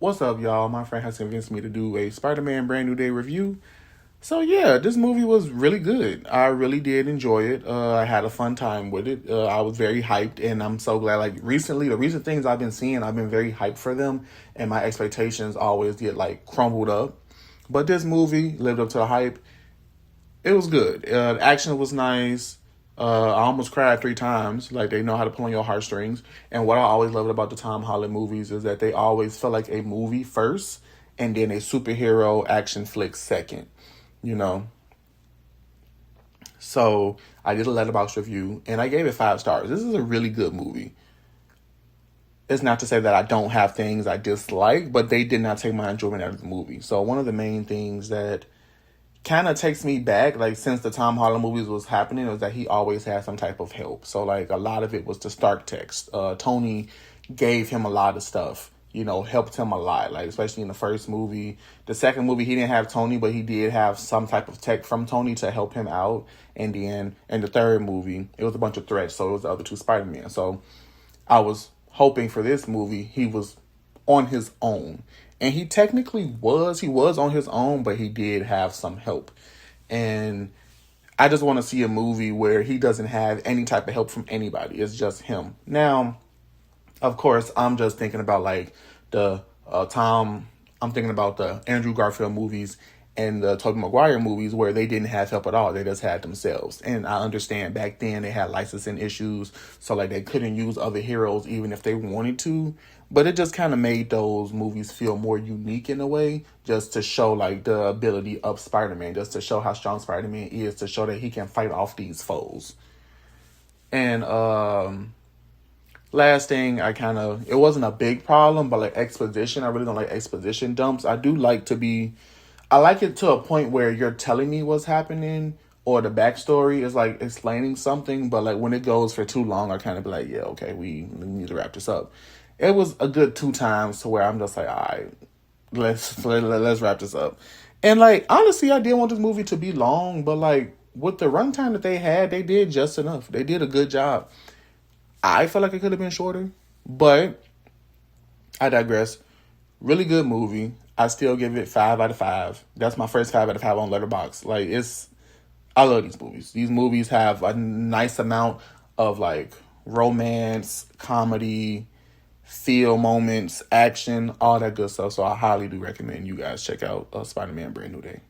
What's up, y'all? My friend has convinced me to do a Spider-Man Brand New Day review. So yeah, this movie was really good. I really did enjoy it. I had a fun time with it. I was very hyped, and I'm so glad. Like recently, the recent things I've been seeing, I've been very hyped for them, and my expectations always get like crumbled up. But this movie lived up to the hype. It was good. The action was nice. I almost cried 3 times. Like they know how to pull on your heartstrings. And what I always loved about the Tom Holland movies is that they always feel like a movie first, and then a superhero action flick second. You know. So I did a letterbox review, and I gave it 5 stars. This is a really good movie. It's not to say that I don't have things I dislike, but they did not take my enjoyment out of the movie. So one of the main things that kind of takes me back, like since the Tom Holland movies was happening, was that he always had some type of help. So like a lot of it was the Stark text. Tony gave him a lot of stuff, helped him a lot, like especially in the first movie. The second movie, he didn't have Tony, but he did have some type of tech from Tony to help him out. And then in the third movie, it was a bunch of threats, so it was the other two Spider-Man. So I was hoping for this movie, he was on his own. And he was on his own, but he did have some help. And I just want to see a movie where he doesn't have any type of help from anybody. It's just him. Now, of course, I'm just thinking about like the I'm thinking about the Andrew Garfield movies and the Tobey Maguire movies where they didn't have help at all. They just had themselves. And I understand back then they had licensing issues. So like they couldn't use other heroes even if they wanted to. But it just kind of made those movies feel more unique in a way, just to show like the ability of Spider-Man, just to show how strong Spider-Man is, to show that he can fight off these foes. And last thing, it wasn't a big problem, but like exposition, I really don't like exposition dumps. I like it to a point where you're telling me what's happening or the backstory is like explaining something, but like when it goes for too long, I kind of be like, yeah, okay, we need to wrap this up. It was a good 2 times to where I'm just like, all right, let's wrap this up. And like honestly, I didn't want this movie to be long, but like with the runtime that they had, they did just enough. They did a good job. I felt like it could have been shorter, but I digress. Really good movie. I still give it 5 out of 5. That's my first 5 out of 5 on Letterboxd. I love these movies. These movies have a nice amount of like romance, comedy, feel moments, action, all that good stuff. So I highly do recommend you guys check out Spider-Man Brand New Day.